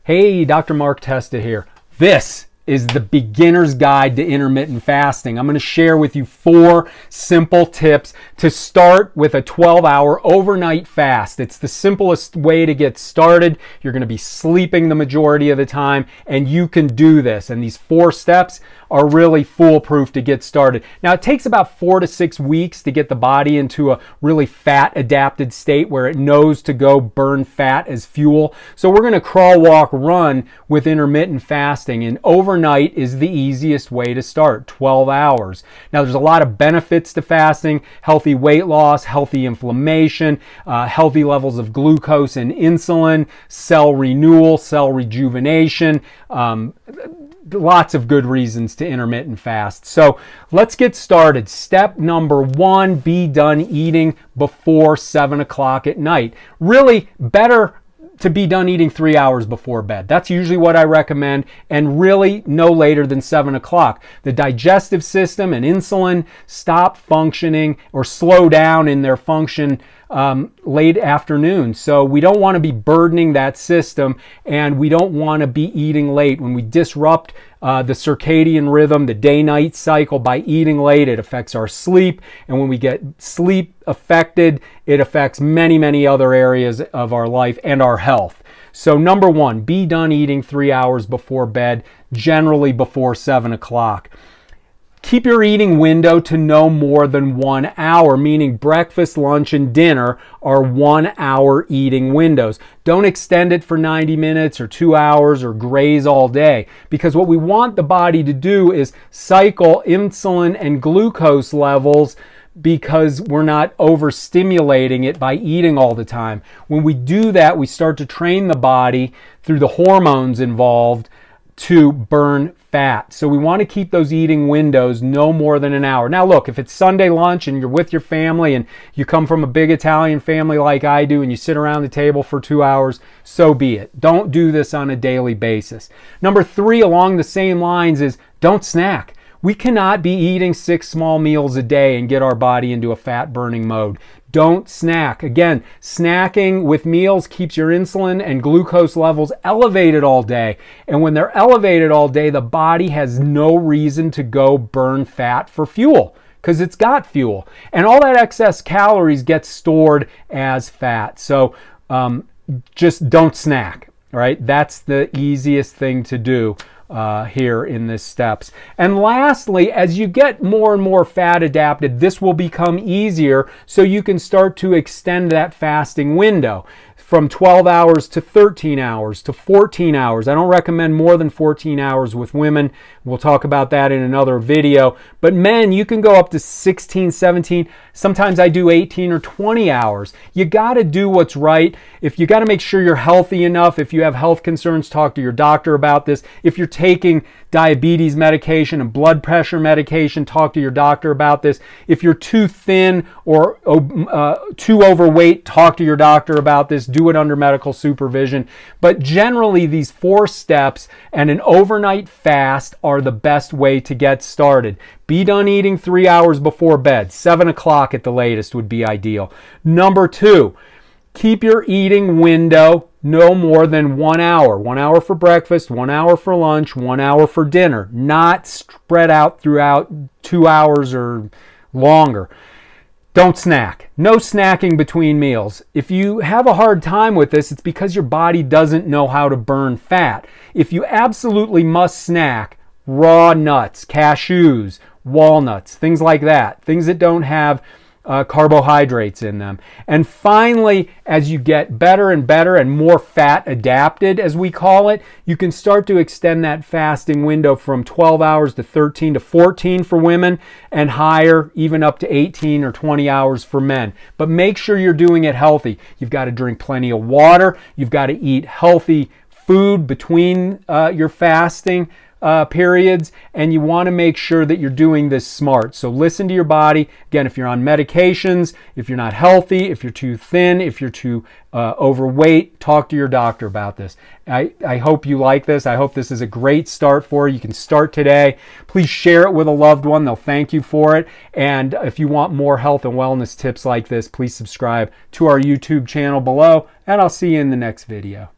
Hey, Dr. Mark Testa here. This is the beginner's guide to intermittent fasting. I'm going to share with you 4 simple tips to start with a 12-hour overnight fast. It's the simplest way to get started. You're going to be sleeping the majority of the time, and you can do this. And these 4 steps are really foolproof to get started. Now, it takes about 4 to 6 weeks to get the body into a really fat adapted state where it knows to go burn fat as fuel. So we're going to crawl, walk, run with intermittent fasting, and overnight is the easiest way to start, 12 hours. Now, there's a lot of benefits to fasting: healthy weight loss, healthy inflammation, healthy levels of glucose and insulin, cell renewal, cell rejuvenation, lots of good reasons to intermittent fast. So let's get started. Step number 1, be done eating before 7 o'clock at night. Really better to be done eating 3 hours before bed. That's usually what I recommend, and really no later than 7 o'clock. The digestive system and insulin stop functioning or slow down in their function late afternoon. So we don't want to be burdening that system, and we don't want to be eating late. When we disrupt the circadian rhythm, the day-night cycle, by eating late, it affects our sleep. And when we get sleep affected, it affects many, many other areas of our life and our health. So number 1, be done eating 3 hours before bed, generally before 7 o'clock. Keep your eating window to no more than 1 hour, meaning breakfast, lunch, and dinner are 1 hour eating windows. Don't extend it for 90 minutes or 2 hours or graze all day, because what we want the body to do is cycle insulin and glucose levels, because we're not overstimulating it by eating all the time. When we do that, we start to train the body through the hormones involved to burn fat. So we want to keep those eating windows no more than an hour. Now look, if it's Sunday lunch and you're with your family and you come from a big Italian family like I do and you sit around the table for 2 hours, so be it. Don't do this on a daily basis. Number 3, along the same lines, is don't snack. We cannot be eating 6 small meals a day and get our body into a fat burning mode. Don't snack. Again, snacking with meals keeps your insulin and glucose levels elevated all day. And when they're elevated all day, the body has no reason to go burn fat for fuel, because it's got fuel. And all that excess calories gets stored as fat. So just don't snack, all right? That's the easiest thing to do here in this steps. And lastly, as you get more and more fat adapted, this will become easier, so you can start to extend that fasting window from 12 hours to 13 hours to 14 hours. I don't recommend more than 14 hours with women. We'll talk about that in another video. But men, you can go up to 16, 17. Sometimes I do 18 or 20 hours. You got to do what's right. If you got to make sure you're healthy enough, if you have health concerns, talk to your doctor about this. If you're taking diabetes medication and blood pressure medication, talk to your doctor about this. If you're too thin or too overweight, talk to your doctor about this. Do it under medical supervision. But generally, these 4 steps and an overnight fast are the best way to get started. Be done eating 3 hours before bed. 7 o'clock at the latest would be ideal. Number 2, keep your eating window no more than 1 hour. 1 hour for breakfast, 1 hour for lunch, 1 hour for dinner. Not spread out throughout 2 hours or longer. Don't snack. No snacking between meals. If you have a hard time with this, it's because your body doesn't know how to burn fat. If you absolutely must snack, raw nuts, cashews, walnuts, things like that. Things that don't have carbohydrates in them. And finally, as you get better and better and more fat adapted, as we call it, you can start to extend that fasting window from 12 hours to 13 to 14 for women, and higher, even up to 18 or 20 hours for men. But make sure you're doing it healthy. You've got to drink plenty of water. You've got to eat healthy food between your fasting periods, and you want to make sure that you're doing this smart. So listen to your body. Again, if you're on medications, if you're not healthy, if you're too thin, if you're too overweight, talk to your doctor about this. I hope you like this. I hope this is a great start for you. You can start today. Please share it with a loved one. They'll thank you for it. And if you want more health and wellness tips like this, please subscribe to our YouTube channel below, and I'll see you in the next video.